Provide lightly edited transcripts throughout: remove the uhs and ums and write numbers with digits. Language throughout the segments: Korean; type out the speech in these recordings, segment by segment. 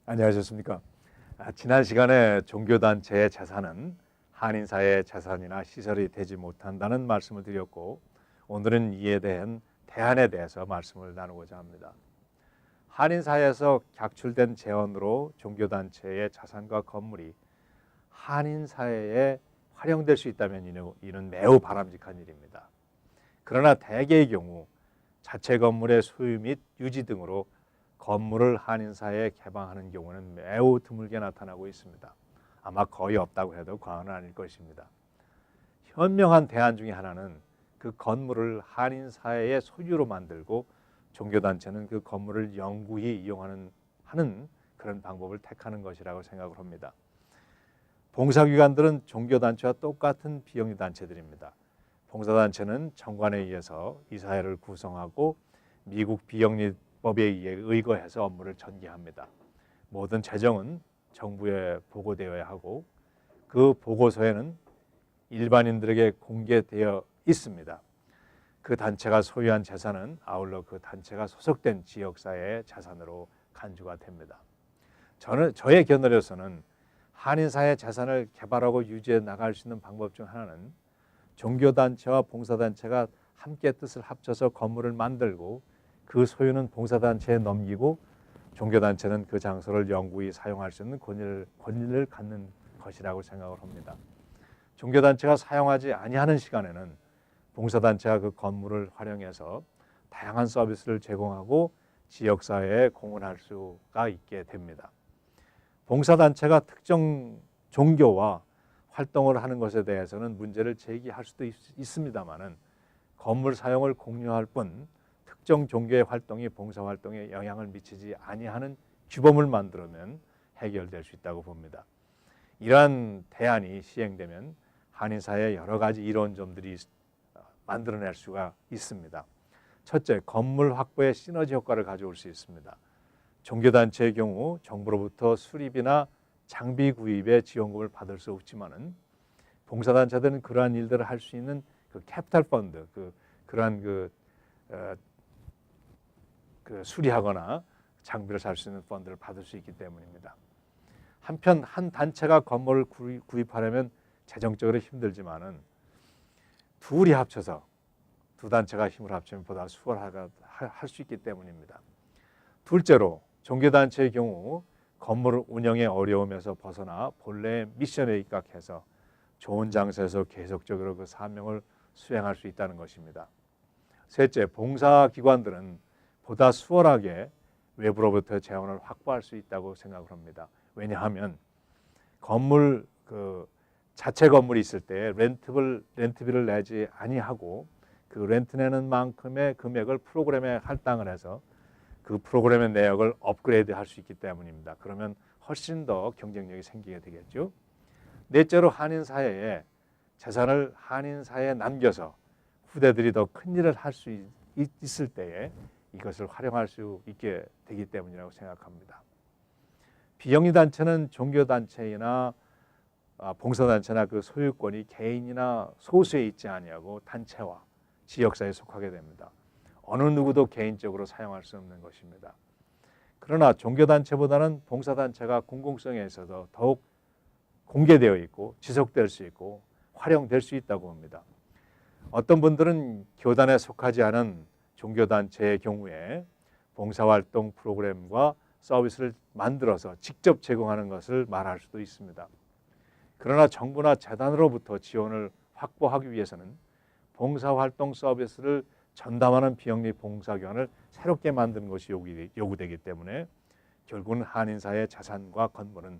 안녕하셨습니까? 지난 시간에 종교단체의 재산은 한인사회의 재산이나 시설이 되지 못한다는 말씀을 드렸고, 오늘은 이에 대한 대안에 대해서 말씀을 나누고자 합니다. 한인사회에서 객출된 재원으로 종교단체의 자산과 건물이 한인사회에 활용될 수 있다면 이는 매우 바람직한 일입니다. 그러나 대개의 경우 자체 건물의 소유 및 유지 등으로 건물을 한인사회에 개방하는 경우는 매우 드물게 나타나고 있습니다. 아마 거의 없다고 해도 과언은 아닐 것입니다. 현명한 대안 중에 하나는 그 건물을 한인사회의 소유로 만들고 종교단체는 그 건물을 영구히 이용하는 그런 방법을 택하는 것이라고 생각을 합니다. 봉사기관들은 종교단체와 똑같은 비영리 단체들입니다. 봉사단체는 정관에 의해서 이사회를 구성하고 미국 비영리 법에 의해 의거해서 업무를 전개합니다. 모든 재정은 정부에 보고되어야 하고 그 보고서에는 일반인들에게 공개되어 있습니다. 그 단체가 소유한 재산은 아울러 그 단체가 소속된 지역사회의 재산으로 간주가 됩니다. 저의 견해로서는 한인사회 재산을 개발하고 유지해 나갈 수 있는 방법 중 하나는 종교단체와 봉사단체가 함께 뜻을 합쳐서 건물을 만들고 그 소유는 봉사단체에 넘기고 종교단체는 그 장소를 영구히 사용할 수 있는 권리를 갖는 것이라고 생각을 합니다. 종교단체가 사용하지 아니하는 시간에는 봉사단체가 그 건물을 활용해서 다양한 서비스를 제공하고 지역사회에 공헌할 수가 있게 됩니다. 봉사단체가 특정 종교와 활동을 하는 것에 대해서는 문제를 제기할 수도 있습니다만은 건물 사용을 공유할 뿐 특정 종교의 활동이 봉사활동에 영향을 미치지 아니하는 규범을 만들면 해결될 수 있다고 봅니다. 이러한 대안이 시행되면 한인사회의 여러 가지 이로운 점들이 만들어낼 수가 있습니다. 첫째, 건물 확보에 시너지 효과를 가져올 수 있습니다. 종교단체의 경우 정부로부터 수립이나 장비 구입에 지원금을 받을 수 없지만은 봉사단체들은 그러한 일들을 할 수 있는 그 캐피탈 펀드, 그러한 수리하거나 장비를 살 수 있는 펀드를 받을 수 있기 때문입니다. 한편 한 단체가 건물을 구입하려면 재정적으로 힘들지만은 둘이 합쳐서 두 단체가 힘을 합치면 보다 수월하게 할 수 있기 때문입니다. 둘째로 종교단체의 경우 건물 운영의 어려움에서 벗어나 본래의 미션에 입각해서 좋은 장소에서 계속적으로 그 사명을 수행할 수 있다는 것입니다. 셋째, 봉사기관들은 보다 수월하게 외부로부터 재원을 확보할 수 있다고 생각을 합니다. 왜냐하면 건물 자체 건물이 있을 때 렌트비를 내지 아니하고 그 렌트 내는 만큼의 금액을 프로그램에 할당을 해서 그 프로그램의 내역을 업그레이드할 수 있기 때문입니다. 그러면 훨씬 더 경쟁력이 생기게 되겠죠. 넷째로 한인사회에 재산을 한인사회에 남겨서 후대들이 더 큰 일을 할 수 있을 때에 이것을 활용할 수 있게 되기 때문이라고 생각합니다. 비영리 단체는 종교단체나 봉사단체나 그 소유권이 개인이나 소수에 있지 아니하고 단체와 지역사회에 속하게 됩니다. 어느 누구도 개인적으로 사용할 수 없는 것입니다. 그러나 종교단체보다는 봉사단체가 공공성에 있어서 더욱 공개되어 있고 지속될 수 있고 활용될 수 있다고 봅니다. 어떤 분들은 교단에 속하지 않은 종교단체의 경우에 봉사활동 프로그램과 서비스를 만들어서 직접 제공하는 것을 말할 수도 있습니다. 그러나 정부나 재단으로부터 지원을 확보하기 위해서는 봉사활동 서비스를 전담하는 비영리 봉사기관을 새롭게 만드는 것이 요구되기 때문에 결국은 한인사회의 자산과 건물은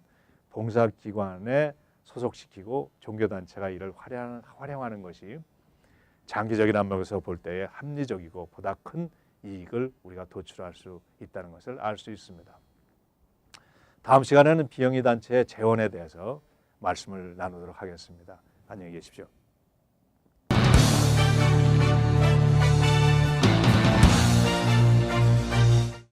봉사기관에 소속시키고 종교단체가 이를 활용하는 것이 장기적인 안목에서 볼 때에 합리적이고 보다 큰 이익을 우리가 도출할 수 있다는 것을 알 수 있습니다. 다음 시간에는 비영리 단체의 재원에 대해서 말씀을 나누도록 하겠습니다. 안녕히 계십시오.